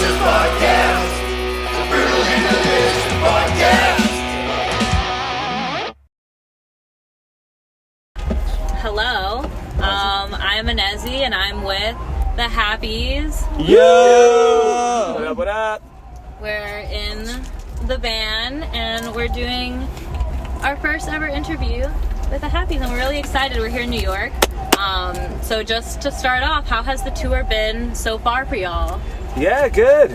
Delicious Podcast. The Brutally Delicious Podcast. Hello, I'm Anezi and I'm with the Happies. Yo! What up, what up? We're in the van and we're doing our first ever interview with the Happies and we're really excited. We're here in New York. So just to start off, how has the tour been so far for y'all? Yeah, good.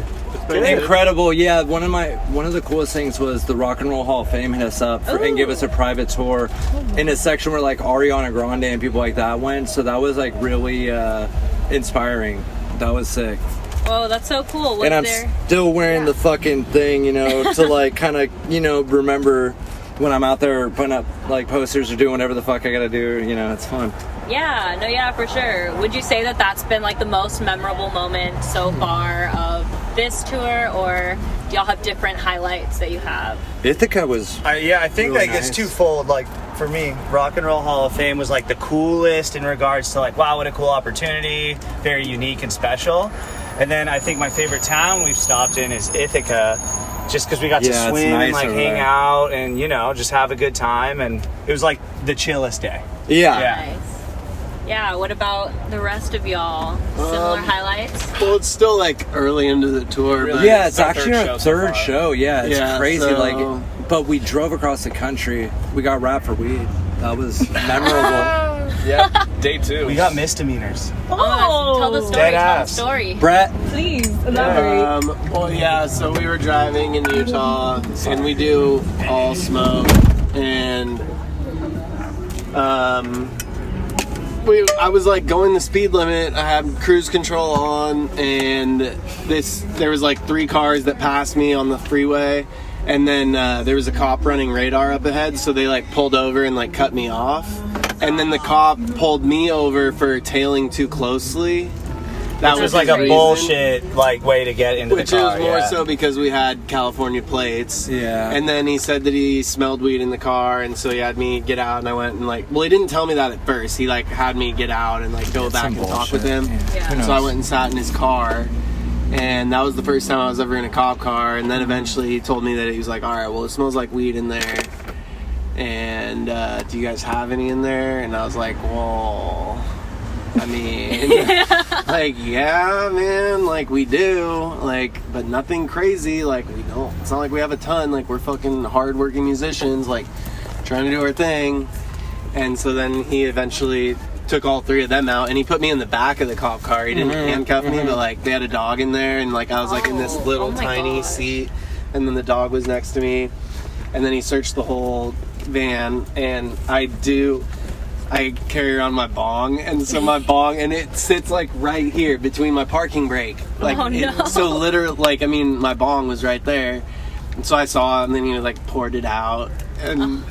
Incredible. Yeah, one of the coolest things was the Rock and Roll Hall of Fame hit us up and gave us a private tour in a section where like Ariana Grande and people like that went. So that was like really inspiring. That was sick. Oh, that's so cool. And I'm still wearing the fucking thing, you know, to like kind of, you know, remember when I'm out there putting up like posters or doing whatever the fuck I gotta do. You know, it's fun. Yeah, for sure. Would you say that that's been like the most memorable moment so far of this tour, or do y'all have different highlights that you have? Ithaca was I think really like it's nice. twofold. Like for me, Rock and Roll Hall of Fame was like the coolest in regards to like, wow, what a cool opportunity, very unique and special. And then I think my favorite town we've stopped in is Ithaca, just because we got to swim and like hang out and, you know, just have a good time. And it was like the chillest day. Yeah. Nice. Yeah, what about the rest of y'all? Similar highlights? Well, it's still like early into the tour. But Yeah, it's actually our third show. Yeah, it's crazy. so- Like, but we drove across the country. We got wrapped for weed. That was memorable. Yeah, day 2. We got misdemeanors. Oh, tell the story. Dead Tell the ass. story. Brett, Please elaborate. so we were driving in Utah, and we do all smoke, and I was like going the speed limit. I had cruise control on, and there was like 3 cars that passed me on the freeway, and then there was a cop running radar up ahead, so they like pulled over and like cut me off, and then the cop pulled me over for tailing too closely. That Which was like a his reason. bullshit like way to get into Which the car. was more so because we had California plates. Yeah. And then he said that he smelled weed in the car, and so he had me get out, and I went and like, well, he didn't tell me that at first. He like had me get out and like go back and talk with him. Yeah. So I went and sat in his car, and that was the first time I was ever in a cop car. And then eventually he told me that he was like, all right, well, it smells like weed in there, and do you guys have any in there? And I was like, well, I mean, like, yeah, man, like, we do, like, but nothing crazy, like, we don't, it's not like we have a ton, like, we're fucking hardworking musicians, like, trying to do our thing. And so then he eventually took all 3 of them out, and he put me in the back of the cop car. He didn't handcuff me, but, like, they had a dog in there, and, like, I was, like, in this little tiny seat, and then the dog was next to me, and then he searched the whole van, and I carry around my bong, and so my bong, and it sits like right here between my parking brake. Like, so literally, like, I mean, my bong was right there, and so I saw it, and then he like poured it out, and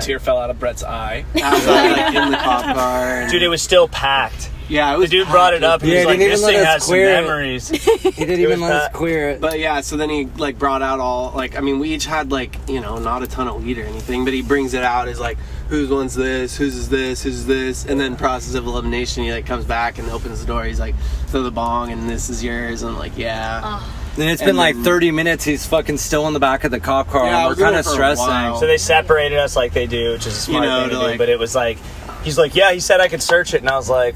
Tear fell out of Brett's eye. I was like in the cop car. And, Dude, it was still packed. yeah, it The was. dude brought it up and he was like, didn't this even thing let us has some clear it. memories. he didn't even was let us clear it. But yeah, so then he like brought out all, like, I mean, we each had like, you know, not a ton of weed or anything, but he brings it out as like, whose one's this, whose is this, and then process of elimination, he like comes back and opens the door, he's like, throw the bong and this is yours, and I'm like, yeah. Then it's been like 30 minutes. He's fucking still in the back of the cop car. Yeah, I and was we're kind there of for a stressing. while. So they separated us like they do, which is a smart You know, thing to to, do. like- But it was like, he's like, yeah, he said I could search it. And I was like,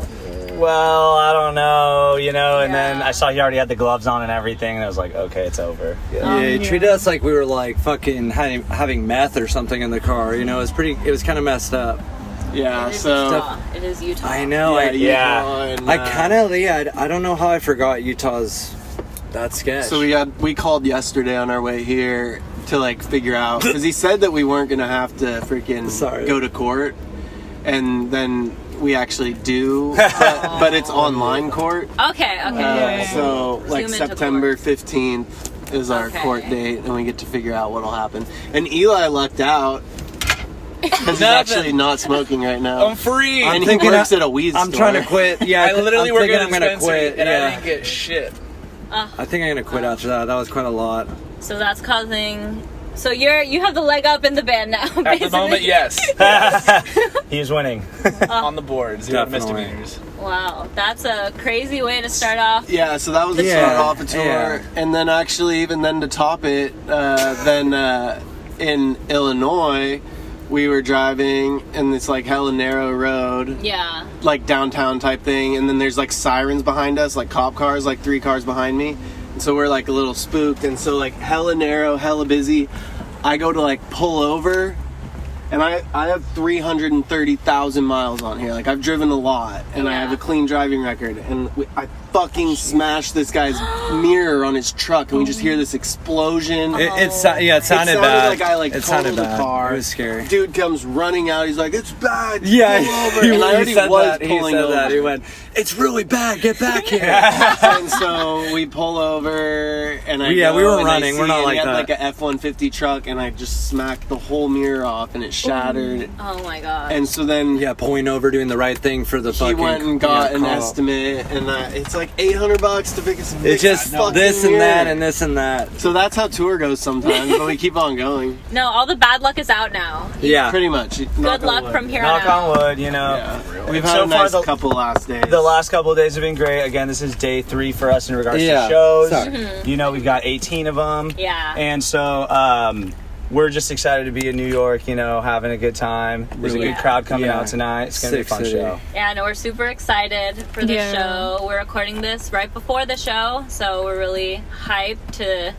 well, I don't know, you know. And then I saw he already had the gloves on and everything. And I was like, okay, it's over. Yeah, he treated us like we were like fucking having meth or something in the car. You know, it was kind of messed up. Yeah, It is so Utah. It is Utah. I know. Yeah. I don't know how I forgot Utah's that sketch. So we called yesterday on our way here to like figure out, because he said that we weren't gonna have to freaking go to court, and then we actually do, but it's online court. Okay. So like Zoom into September court. 15th is our court date, and we get to figure out what'll happen. And Eli lucked out because he's actually not smoking right now. I'm free. And he works at a weed store. I'm trying to quit. Yeah, I literally I'm work thinking at a I'm gonna dispensary quit. and Yeah. I didn't get shit. I think I'm gonna quit after that. That was quite a lot. So that's causing So you have the leg up in the band now. At basically. the moment, yes. He's winning. On the board, 0 Definitely. misdemeanors. Wow, that's a crazy way to start off. Yeah, so that was the Yeah, start off a tour, yeah. and then actually even then to top it, in Illinois, we were driving and it's like hella narrow road, Yeah. like downtown type thing, and then there's like sirens behind us, like cop cars, like 3 cars behind me, and so we're like a little spooked, and so like hella narrow, hella busy. I go to like pull over, and I have 330,000 miles on here. Like I've driven a lot, and I have a clean driving record, and I fucking smashed this guy's mirror on his truck, and we just hear this explosion. It sounded bad. Like I like it sounded totaled the bad. car. It was scary. Dude comes running out. He's like, "It's bad. Yeah, pull over." And I already was pulling over. that. He went, "It's really bad. Get back here." And so we pull over, and I We go, were and I running. see, We're not and like he had that. like a F-150 truck, and I just smacked the whole mirror off, and it shattered. Oh my god. And so then Yeah, pulling over, doing the right thing for the he fucking. went and got an call. estimate, and it's like $800 to fix this It's just fucking this and mirror. that and this and that. So that's how tour goes sometimes, but we keep on going. No, all the bad luck is out now. Yeah. Pretty much. Good luck from here Knock on out. on wood, you know. Yeah. We've had So a far, nice couple last days. The last couple of days have been great. Again, this is day 3 for us in regards Yeah. to shows. Sorry. You know, we've got 18 of them. Yeah. And so we're just excited to be in New York, you know, having a good time. There's Really? a good crowd coming Yeah. out tonight. It's going to be a Sick fun city. show. Yeah, no, we're super excited for the Yeah. show. We're recording this right before the show, so we're really hyped to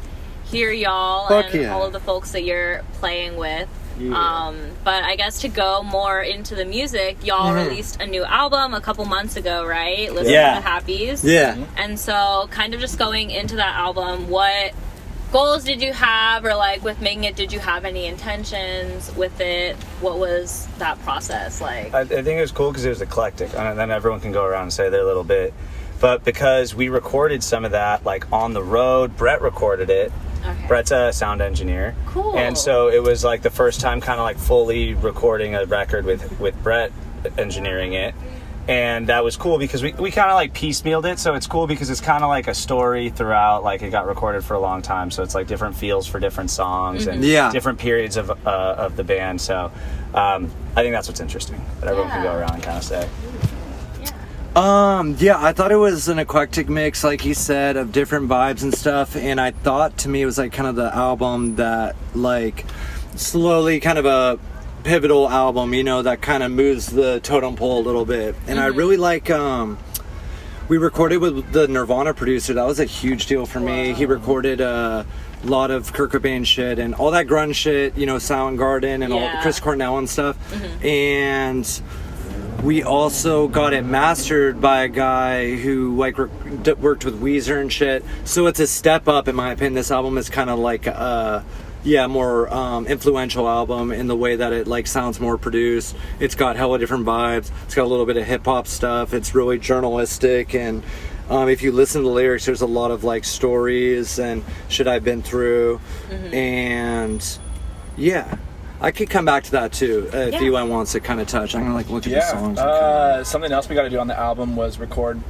hear y'all Fuck and yeah. all of the folks that you're playing with. But I guess to go more into the music, y'all released a new album a couple months ago, right? Listen Yeah. to the Happies. Yeah. And so kind of just going into that album, what goals did you have, or like with making it, did you have any intentions with it? What was that process like? I think it was cool because it was eclectic, and then everyone can go around and say their little bit. But because we recorded some of that like on the road, Brett recorded it. Okay. Brett's a sound engineer. Cool. And so it was like the first time kind of like fully recording a record with Brett engineering it. And that was cool because we kind of like piecemealed it. So it's cool because it's kind of like a story throughout. Like it got recorded for a long time. So it's like different feels for different songs and Yeah. different periods of the band. So I think that's what's interesting, that everyone can go around and kind of say. Yeah, I thought it was an eclectic mix, like he said, of different vibes and stuff. And I thought, to me, it was like kind of the album that, like, slowly kind of a pivotal album, you know, that kind of moves the totem pole a little bit. And I really like, we recorded with the Nirvana producer. That was a huge deal for me. He recorded a lot of Kurt Cobain shit and all that grunge shit, you know, Soundgarden and all Chris Cornell and stuff. And we also got it mastered by a guy who like worked with Weezer and shit. So it's a step up, in my opinion. This album is kind of like more influential album in the way that it like sounds more produced. It's got hella different vibes. It's got a little bit of hip hop stuff. It's really journalistic, and if you listen to the lyrics, there's a lot of like stories and shit I've been through. And yeah, I could come back to that too if anyone wants to kind of touch. I'm gonna like look at the songs. Something else we got to do on the album was record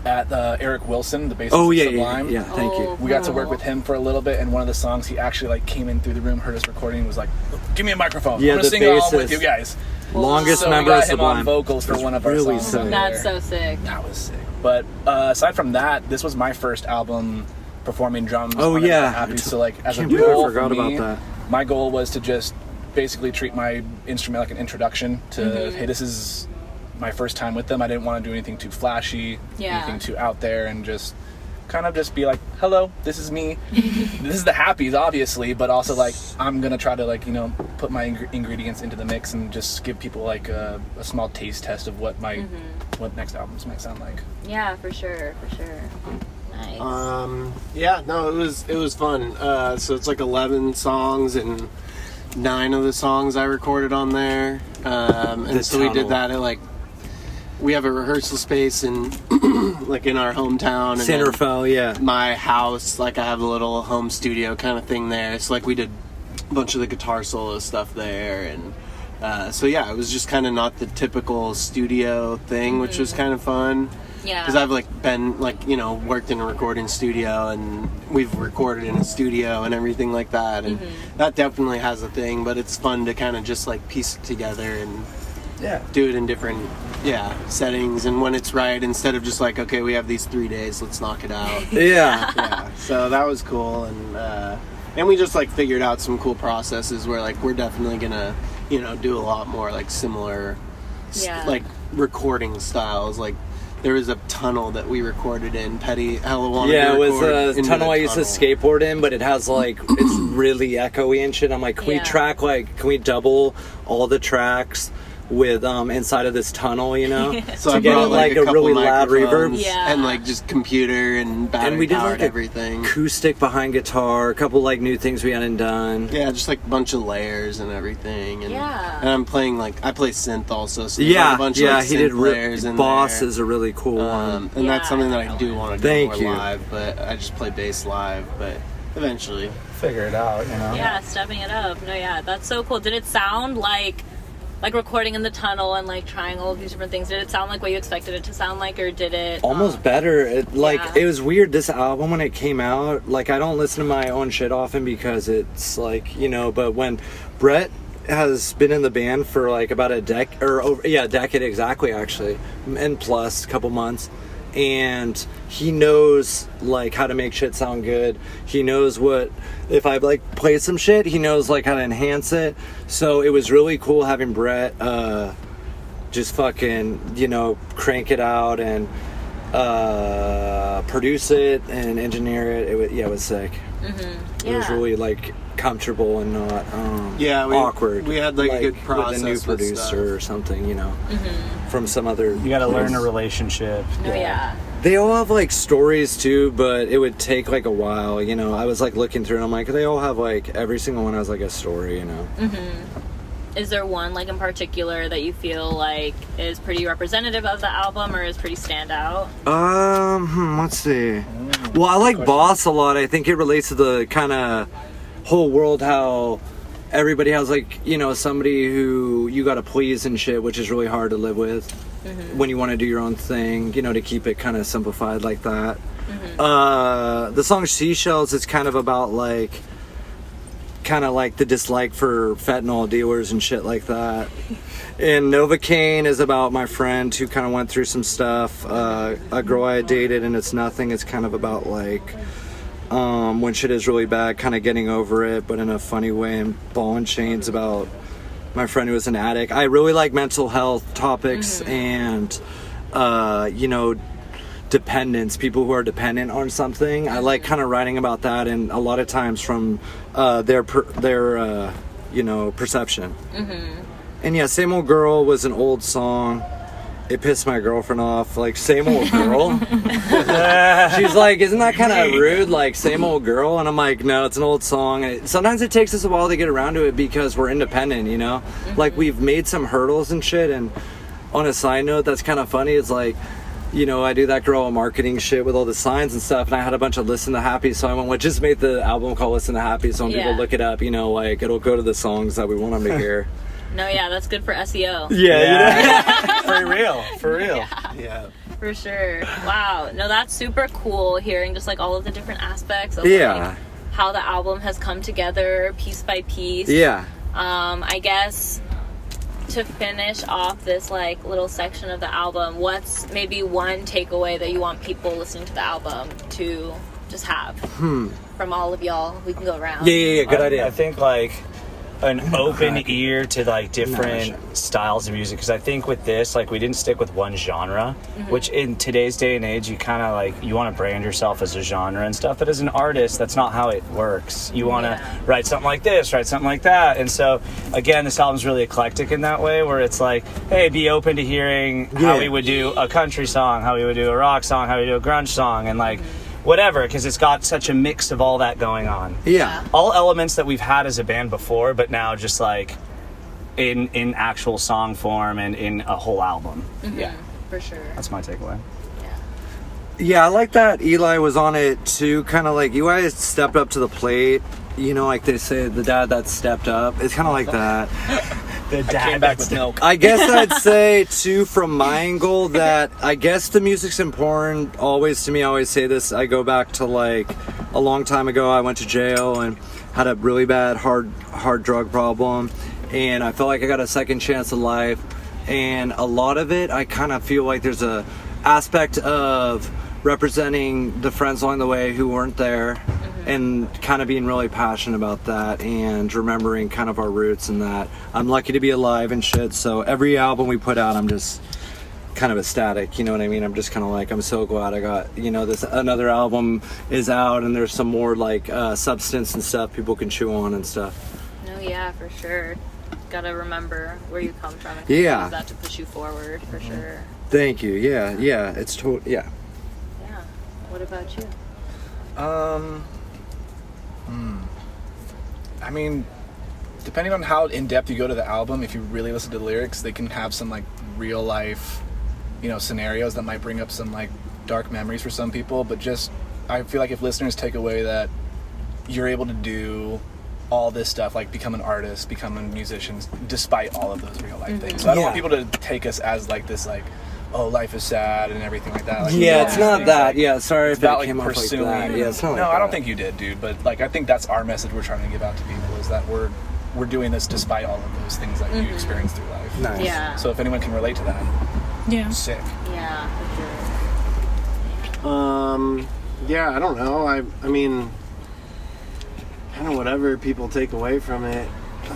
at Eric Wilson, the bassist Oh of yeah, Sublime. yeah. Thank you. We got to work with him for a little bit, and one of the songs he actually like came in through the room, heard us recording, and was like, "Give me a microphone. Yeah, I'm gonna the sing along bassist. with you guys." Longest So member we of got him on Sublime. vocals for one of our really songs. sick. on That's there. so sick. That was sick. But aside from that, this was my first album performing drums. Oh, on it. yeah. Happy. So like as a Can't believe I goal forgot for me, about that. my goal was to just basically treat my instrument like an introduction to, hey, this is my first time with them. I didn't want to do anything too flashy, anything too out there, and just kind of just be like, hello, this is me. This is the Happies, obviously, but also like I'm gonna try to like, you know, put my ingredients into the mix and just give people like a small taste test of what my what next albums might sound like. Yeah, for sure. Nice. Yeah, no, it was fun. So it's like 11 songs, and 9 of the songs I recorded on there. And so we did that at like, we have a rehearsal space in like in our hometown, and San then Rafael, yeah. my house, like I have a little home studio kind of thing there. So like we did a bunch of the guitar solo stuff there, and so yeah, it was just kind of not the typical studio thing, which was kind of fun. Yeah. Because I've like been like, you know, worked in a recording studio and we've recorded in a studio and everything like that, and that definitely has a thing. But it's fun to kind of just like piece it together and do it in different settings, and when it's right, instead of just like, okay, we have these 3 days, let's knock it out. Yeah. So that was cool, and we just like figured out some cool processes where like we're definitely gonna, you know, do a lot more like similar like recording styles. Like there was a tunnel that we recorded in. Petty hella wanted to it was record a into tunnel the I used to skateboard in, but it has like, it's really echoey and shit. I'm like, can we double all the tracks with inside of this tunnel, you know? So to I get brought like a a couple really loud reverb. microphones and like just computer and battery And we did powered like everything. acoustic behind guitar, a couple like new things we hadn't done. Yeah, just like a bunch of layers and everything. And, Yeah. and I'm playing like, I play synth also, so there's like a bunch of like, he synth did. layers in Boss there. is a really cool one. And that's something that I do want to do Thank more you. live, but I just play bass live, but eventually. Figure it out, you know. Yeah, stepping it up. No, yeah, that's so cool. Did it sound like recording in the tunnel and like trying all of these different things? Did it sound like what you expected it to sound like, or did it Almost better. It was weird. This album, when it came out, like I don't listen to my own shit often because it's like, you know, but when Brett has been in the band for like about a decade exactly, actually, and plus a couple months, and he knows like how to make shit sound good. He knows what, if I like play some shit, he knows like how to enhance it. So it was really cool having Brett just fucking, you know, crank it out and produce it and engineer it. It was sick. It was really like comfortable and not awkward. We had like a good process with a new producer or something, you know, from some other. You got to learn a relationship. No, yeah. They all have like stories too, but it would take like a while, you know. I was like looking through and I'm like, they all have like, every single one has like a story, you know. Is there one like in particular that you feel like is pretty representative of the album or is pretty standout? Let's see. Well, I like Boss a lot. I think it relates to the kind of whole world, how everybody has like, you know, somebody who you gotta please and shit, which is really hard to live with when you want to do your own thing, you know, to keep it kind of simplified like that. The song Seashells is kind of about like the dislike for fentanyl dealers and shit like that. And Novocaine is about my friend who kind of went through some stuff. A girl I dated and It's Nothing. It's kind of about like when shit is really bad, kind of getting over it, but in a funny way. And Ball and Chains about my friend who was an addict. I really like mental health topics and, you know, dependence, people who are dependent on something. I like kind of writing about that, and a lot of times from their you know, perception. And yeah, Same Old Girl was an old song. It pissed my girlfriend off, like, same old girl. She's like, isn't that kind of rude, like, same old girl? And I'm like, no, it's an old song. And sometimes it takes us a while to get around to it because we're independent, you know? Like, we've made some hurdles and shit. And on a side note, that's kind of funny. It's like, you know, I do that girl marketing shit with all the signs and stuff, and I had a bunch of Listen to Happy, so I went, well, just made the album called Listen to Happy, so when people look it up, you know, like, it'll go to the songs that we want them to hear. No, yeah, that's good for SEO. Yeah. For real. Yeah. For sure. Wow. No, that's super cool hearing just like all of the different aspects of like how the album has come together piece by piece. Yeah. I guess to finish off this like little section of the album, what's maybe one takeaway that you want people listening to the album to just have from all of y'all? We can go around. Yeah, good idea. I think like an open ear to like different styles of music, because I think with this, like, we didn't stick with one genre, which in today's day and age, you kind of like, you want to brand yourself as a genre and stuff, but as an artist, that's not how it works. You want to write something like this, write something like that. And so again, this album's really eclectic in that way, where it's like, hey, be open to hearing how we would do a country song, how we would do a rock song, how we do a grunge song, and like whatever, because it's got such a mix of all that going on. Yeah. All elements that we've had as a band before, but now just like in actual song form and in a whole album. Yeah. For sure. That's my takeaway. Yeah, I like that Eli was on it too, kind of like Eli stepped up to the plate, you know, like they say, the dad that stepped up. It's kind of like that. The dad Came back that's with milk. I guess I'd say too, from my angle, that I guess the music's important always to me. I always say this. I go back to like a long time ago. I went to jail and had a really bad hard drug problem, and I felt like I got a second chance of life. And a lot of it, I kind of feel like there's a aspect of representing the friends along the way who weren't there, and kind of being really passionate about that and remembering kind of our roots and that. I'm lucky to be alive and shit, so every album we put out, I'm just kind of ecstatic, you know what I mean? I'm just kind of like, I'm so glad I got, you know, this another album is out and there's some more like substance and stuff people can chew on and stuff. No, yeah, for sure. Gotta remember where you come from and Yeah. use that to push you forward, for sure. Thank you. Yeah, it's yeah. Yeah. What about you? I mean, depending on how in depth you go to the album, if you really listen to the lyrics, they can have some like real life, you know, scenarios that might bring up some like dark memories for some people. But just, I feel like if listeners take away that you're able to do all this stuff, like become an artist, become a musician, despite all of those real life things. So I don't want people to take us as like this, like, oh, life is sad and everything like that. Like, Yeah, it's not that. Like, Yeah, sorry if about it came like off like pursuing. that. Yeah, it's not like no, I don't that. think you did, dude. But like, I think that's our message we're trying to give out to people, is that we're doing this despite all of those things that you experience through life. Nice. Yeah. So if anyone can relate to that, Yeah. sick. Yeah, for sure. Yeah, I don't know. I mean, kind of whatever people take away from it.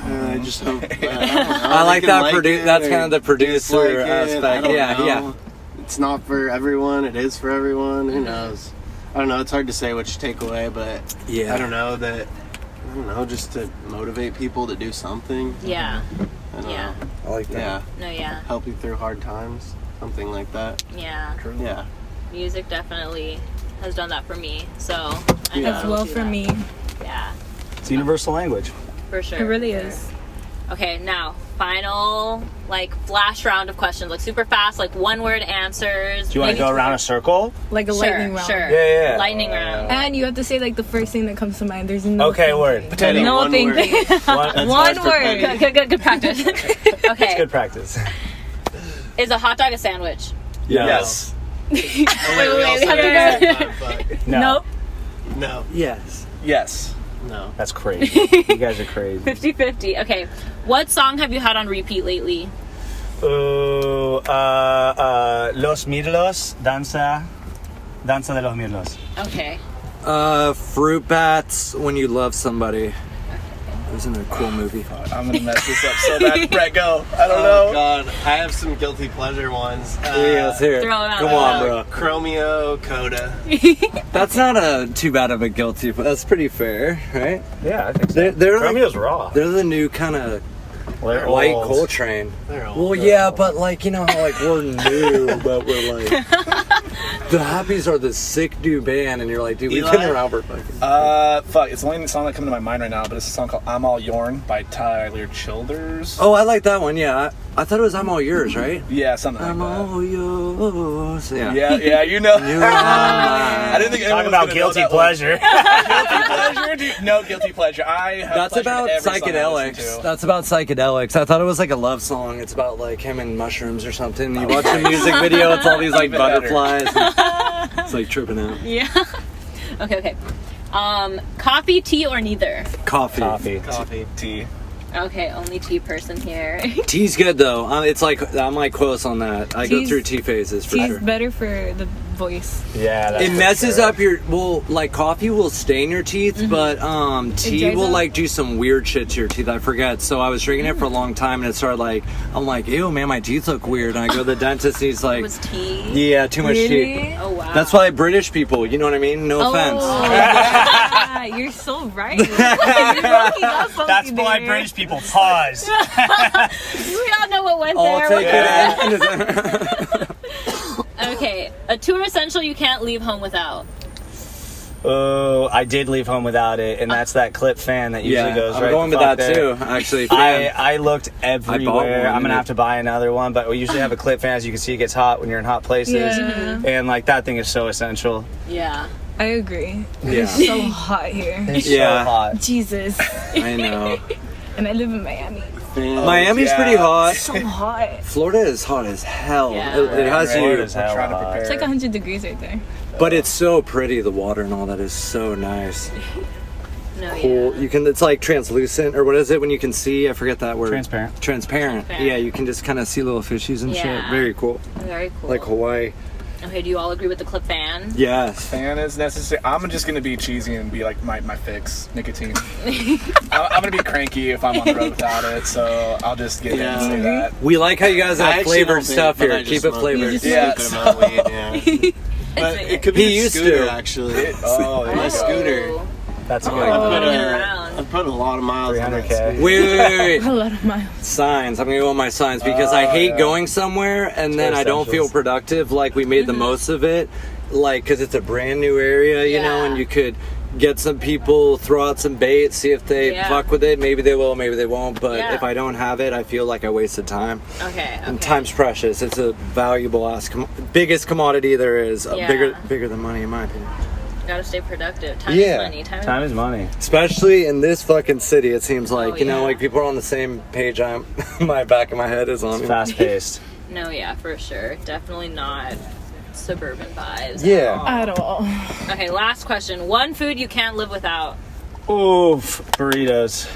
I just hope. I don't know, I like they that. can it That's or kind of the producer dislike it. aspect. I don't Yeah, know. yeah. It's not for everyone. It is for everyone. Who knows? I don't know. It's hard to say what you take away, but Yeah. I don't know, just to motivate people to do something. Yeah. I don't Yeah. know. I like that. Yeah. No, yeah. Help you through hard times. Something like that. Yeah. Yeah. Music definitely has done that for me. So I Yeah. know As it'll well do for that. me. Yeah, It's universal language. for sure. It really for sure. is. Okay, now final like flash round of questions, like super fast, like one word answers. Do you want to go around a circle? Like a Sure, lightning round. sure. Yeah. Lightning round. And you have to say like the first thing that comes to mind. There's no Okay, thinking. word. Teddy, No one thinking. word. That's One hard for word. Penny. Good practice. Okay, Good practice. is a hot dog a sandwich? Yes. Wait, we have to go. No. Nope. No. Yes. Yes. No. That's crazy. You guys are crazy. 50-50. Okay, what song have you had on repeat lately? Los Mirlos, Danza de los Mirlos. Okay. Fruit bats when you love somebody. It was in a cool movie. I'm gonna mess this up so bad. Brett, go. I don't Oh know. God, I have some guilty pleasure ones. Yeah, let's hear it. Throw 'em out Come there. on, bro. Chromeo, Coda. That's not too bad of a guilty. That's pretty fair, right? Yeah, I think so. They're Romeo's raw. They're the new kind of They're white old. Coltrane. They're old. Well, yeah, but like, you know how like we're new, but we're like the Happies are the sick new band, and you're like, dude, we've been Eli? around for fucking. Fuck. It's the only song that comes to my mind right now, but it's a song called "I'm All Yourn" by Tyler Childers. Oh, I like that one. Yeah, I thought it was "I'm All Yours," right? Yeah, something like I'm that. all yours. Yeah. Yeah, you know. You're all I mine. didn't think anyone Talk was about gonna know guilty that one. pleasure. Guilty pleasure, dude. No guilty pleasure. I have That's pleasure in about every song I listen psychedelics. to. That's about psychedelics. I thought it was like a love song. It's about like him and mushrooms or something. You watch the music video, it's all these like Even better. butterflies. It's like tripping out. Yeah. Okay. Coffee, tea, or neither? Coffee. Coffee. Tea. Okay, only tea person here. Tea's good though. It's like I'm like close on that. I go Tea's- through tea phases for Tea's sure. better for the voice. Yeah, that's It for messes sure. up your like coffee will stain your teeth, but tea dries will up. like do some weird shit to your teeth. I forget. So I was drinking it for a long time, and it started like I'm like, ew, man, my teeth look weird. And I go to the dentist, and he's like, Was tea? yeah, too much Really? tea. Oh wow. That's why British people, you know what I mean? No offense. Oh, yeah, you're so right. You're lucky that's That's why British people pause. We all know what went I'll there. take it in. Okay, a tour essential you can't leave home without. Oh, I did leave home without it, and that's that clip fan that usually Yeah, goes I'm right going the with fuck that there. too. Actually, I looked one, everywhere. I'm and gonna it- have to buy another one, but we usually have a clip fan. As you can see, it gets hot when you're in hot places, Yeah. and like that thing is so essential. Yeah. I agree. Yeah. It's so hot here. It's Yeah. so hot. Jesus. I know. And I live in Miami. Man. Miami's pretty hot. So hot. Florida is hot as hell. Yeah. It has you, Florida's hella trying to hot. prepare. It's like 100 degrees right there. but it's so pretty. The water and all that is so nice. No, Cool. yeah. You can. It's like translucent, or what is it when you can see? I forget that word. Transparent. Transparent. Yeah, you can just kind of see little fishies and shit. Yeah. Very cool. Very cool. Like Hawaii. Okay, do you all agree with the clip fan? Yes. Fan is necessary. I'm just gonna be cheesy and be like my fix, nicotine. I'm gonna be cranky if I'm on the road without it, so I'll just get in and say that. We like how you guys I have actually flavored don't think, stuff but I here. just Keep it smoke flavored. just- a Yeah. good amount of weed, yeah. But it could be He a used scooter, to. actually. Oh, there you My go. scooter. That's I've good. put Get around. I've put a lot of miles on that 300K. scooter. Wait. A lot of miles. Signs. I'm gonna go on my signs because I hate going somewhere and then I don't feel essentials. productive. Like we made the most of it, like because it's a brand new area, you know, Yeah. and you could get some people, throw out some bait, see if they Yeah. fuck with it. Maybe they will, maybe they won't. But Yeah. if I don't have it, I feel like I wasted time. Okay. And time's precious. It's a valuable ass, biggest commodity there is. Yeah. Bigger than money, in my opinion. Gotta stay productive. Time Yeah. is money. Time is money. Especially in this fucking city, it seems like, Oh, you know, yeah. like people are on the same page. My back of my head is on. It's fast paced. No, yeah, for sure. Definitely not suburban vibes. Yeah. At all. Okay, last question. One food you can't live without. Oof, burritos.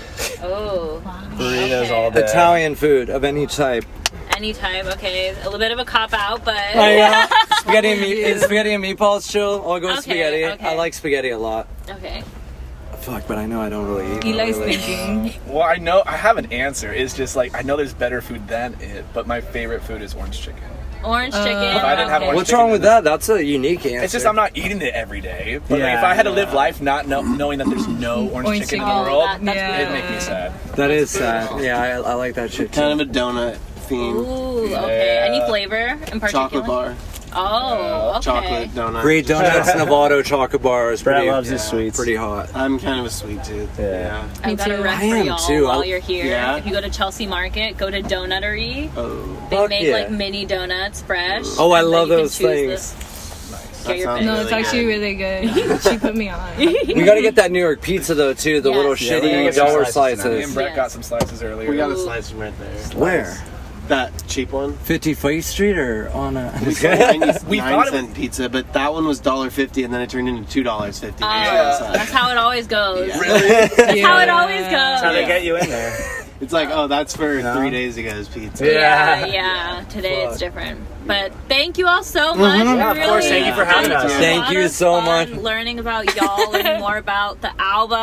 Oh. Burritos Okay. all day. Italian food of any type. Any type. Okay, a little bit of a cop out, but Spaghetti and is spaghetti and meatballs chill? I'll go with Okay, spaghetti. okay. I like spaghetti a lot. okay. Fuck, but I know I don't really eat. Eli's really. thinking. Well, I know I have an answer. It's just like I know there's better food than it, but my favorite food is orange chicken. Orange chicken. If I didn't have okay. orange What's wrong with that? That's a unique answer. It's just I'm not eating it every day. But like, Yeah, if I had to live life not knowing that there's no orange Orange chicken in chicken. the world, That's Yeah. it'd make me sad. That is sad. Yeah, I like that shit too. Kind of a donut theme. Ooh, okay. Yeah. Any flavor in particular? Chocolate bar. Oh, okay. Chocolate donut. Great donuts, Novato chocolate bar is Brad pretty, loves his sweets. pretty hot. I'm kind of a sweet tooth. Yeah. I've got a too. rec I for am y'all too. while I- you're here. Yeah? If you go to Chelsea Market, go to Donuttery. Oh, They Fuck make yeah. like mini donuts fresh. Oh, I and then love you can those choose things. Get That your sounds pick. No, it's really actually good. really good. She put me on. We gotta get that New York pizza though too. The Yes. little Yeah, we're gonna shitty get some dollar slices. Me slices. and Brett Yes. got some slices earlier. we got a slice from right there. Where? That cheap one. 50th Street or on a? We got 99 We thought it cent pizza, but that one was $1.50, and then it turned into $2.50. That's how it always goes. Yeah. That's how it always goes. That's how they get you in there. It's like, oh, that's for 3 days ago's pizza. Yeah. Today it's different. But thank you all so much. Yeah, of course. Thank you for having us. Thank you so much. Learning about y'all and more about the album.